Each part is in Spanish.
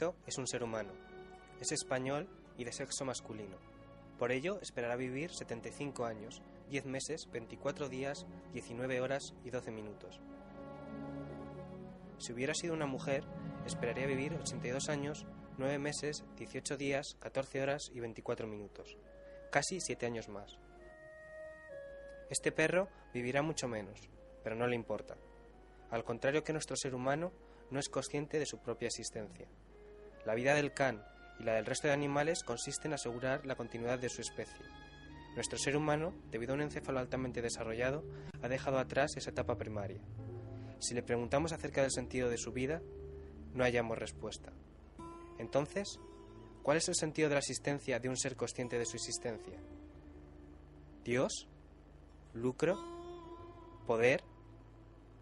Jesucristo es un ser humano, es español y de sexo masculino. Por ello esperará vivir 75 años, 10 meses, 24 días, 19 horas y 12 minutos. Si hubiera sido una mujer, esperaría vivir 82 años, 9 meses, 18 días, 14 horas y 24 minutos. Casi 7 años más. Este perro vivirá mucho menos, pero no le importa. Al contrario que nuestro ser humano, no es consciente de su propia existencia. La vida del can y la del resto de animales consiste en asegurar la continuidad de su especie. Nuestro ser humano, debido a un encéfalo altamente desarrollado, ha dejado atrás esa etapa primaria. Si le preguntamos acerca del sentido de su vida, no hallamos respuesta. Entonces, ¿cuál es el sentido de la existencia de un ser consciente de su existencia? ¿Dios? ¿Lucro? ¿Poder?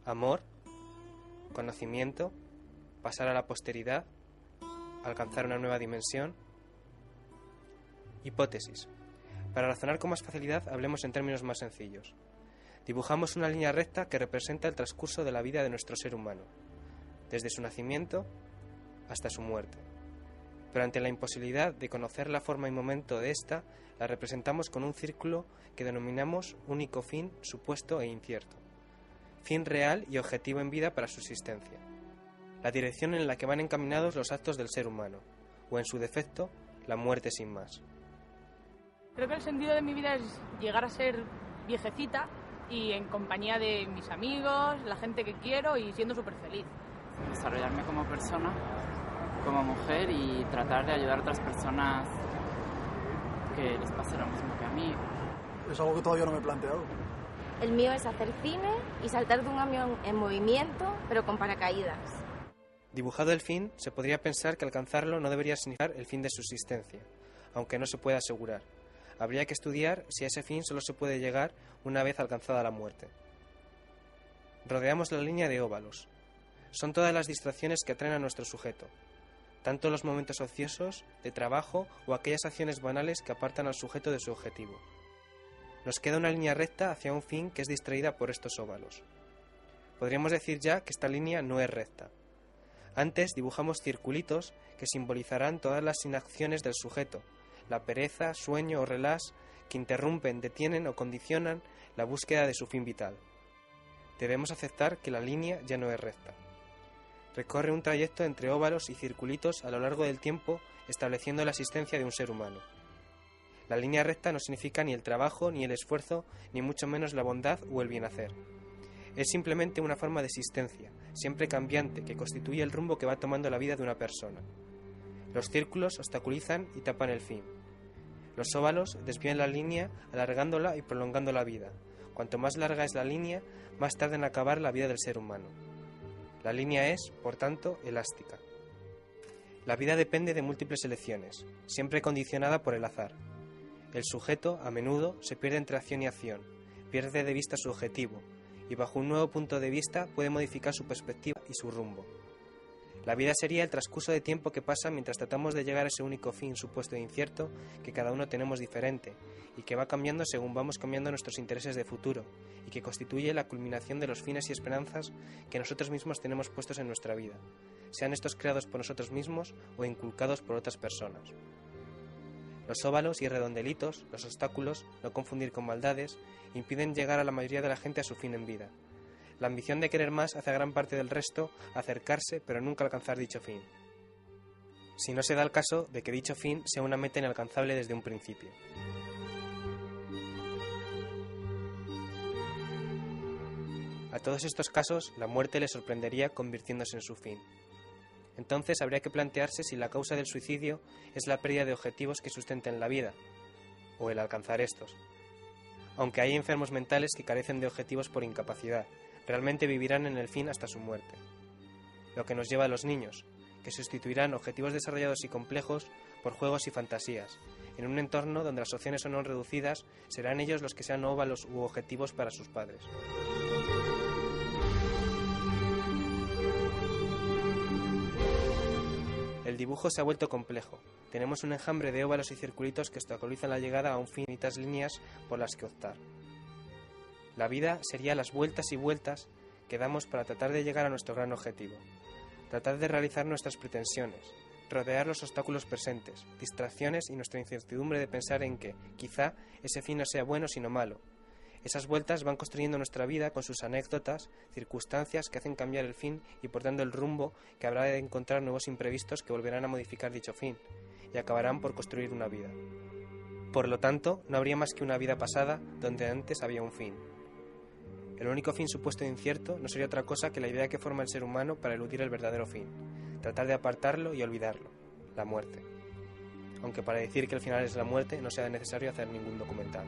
¿Amor? ¿Conocimiento? ¿Pasar a la posteridad? ¿Alcanzar una nueva dimensión? Hipótesis. Para razonar con más facilidad, hablemos en términos más sencillos. Dibujamos una línea recta que representa el transcurso de la vida de nuestro ser humano, desde su nacimiento hasta su muerte. Pero ante la imposibilidad de conocer la forma y momento de esta, la representamos con un círculo que denominamos único fin, supuesto e incierto. Fin real y objetivo en vida para su existencia. La dirección en la que van encaminados los actos del ser humano, o en su defecto, la muerte sin más. Creo que el sentido de mi vida es llegar a ser viejecita y en compañía de mis amigos, la gente que quiero y siendo súper feliz. Desarrollarme como persona, como mujer y tratar de ayudar a otras personas que les pase lo mismo que a mí. Es algo que todavía no me he planteado. El mío es hacer cine y saltar de un avión en movimiento, pero con paracaídas. Dibujado el fin, se podría pensar que alcanzarlo no debería significar el fin de su existencia, aunque no se puede asegurar. Habría que estudiar si a ese fin solo se puede llegar una vez alcanzada la muerte. Rodeamos la línea de óvalos. Son todas las distracciones que atraen a nuestro sujeto, tanto los momentos ociosos, de trabajo o aquellas acciones banales que apartan al sujeto de su objetivo. Nos queda una línea recta hacia un fin que es distraída por estos óvalos. Podríamos decir ya que esta línea no es recta. Antes dibujamos circulitos que simbolizarán todas las inacciones del sujeto, la pereza, sueño o relás que interrumpen, detienen o condicionan la búsqueda de su fin vital. Debemos aceptar que la línea ya no es recta. Recorre un trayecto entre óvalos y circulitos a lo largo del tiempo, estableciendo la existencia de un ser humano. La línea recta no significa ni el trabajo, ni el esfuerzo, ni mucho menos la bondad o el bienhacer. Es simplemente una forma de existencia, siempre cambiante, que constituye el rumbo que va tomando la vida de una persona. Los círculos obstaculizan y tapan el fin. Los óvalos desvían la línea, alargándola y prolongando la vida. Cuanto más larga es la línea, más tarda en acabar la vida del ser humano. La línea es, por tanto, elástica. La vida depende de múltiples elecciones, siempre condicionada por el azar. El sujeto, a menudo, se pierde entre acción y acción, pierde de vista su objetivo, y bajo un nuevo punto de vista puede modificar su perspectiva y su rumbo. La vida sería el transcurso de tiempo que pasa mientras tratamos de llegar a ese único fin supuesto e incierto que cada uno tenemos diferente y que va cambiando según vamos cambiando nuestros intereses de futuro y que constituye la culminación de los fines y esperanzas que nosotros mismos tenemos puestos en nuestra vida, sean estos creados por nosotros mismos o inculcados por otras personas. Los óvalos y redondelitos, los obstáculos, no confundir con maldades, impiden llegar a la mayoría de la gente a su fin en vida. La ambición de querer más hace a gran parte del resto acercarse pero nunca alcanzar dicho fin. Si no se da el caso de que dicho fin sea una meta inalcanzable desde un principio. A todos estos casos, la muerte le sorprendería convirtiéndose en su fin. Entonces habría que plantearse si la causa del suicidio es la pérdida de objetivos que sustenten la vida, o el alcanzar estos. Aunque hay enfermos mentales que carecen de objetivos por incapacidad, realmente vivirán en el fin hasta su muerte. Lo que nos lleva a los niños, que sustituirán objetivos desarrollados y complejos por juegos y fantasías. En un entorno donde las opciones son reducidas, serán ellos los que sean óvalos u objetivos para sus padres. El dibujo se ha vuelto complejo. Tenemos un enjambre de óvalos y circulitos que obstaculizan la llegada a un fin y infinitas líneas por las que optar. La vida sería las vueltas y vueltas que damos para tratar de llegar a nuestro gran objetivo, tratar de realizar nuestras pretensiones, rodear los obstáculos presentes, distracciones y nuestra incertidumbre de pensar en que, quizá, ese fin no sea bueno sino malo. Esas vueltas van construyendo nuestra vida con sus anécdotas, circunstancias que hacen cambiar el fin y por tanto el rumbo que habrá de encontrar nuevos imprevistos que volverán a modificar dicho fin y acabarán por construir una vida. Por lo tanto, no habría más que una vida pasada donde antes había un fin. El único fin supuesto e incierto no sería otra cosa que la idea que forma el ser humano para eludir el verdadero fin, tratar de apartarlo y olvidarlo, la muerte. Aunque para decir que el final es la muerte no sea necesario hacer ningún documental.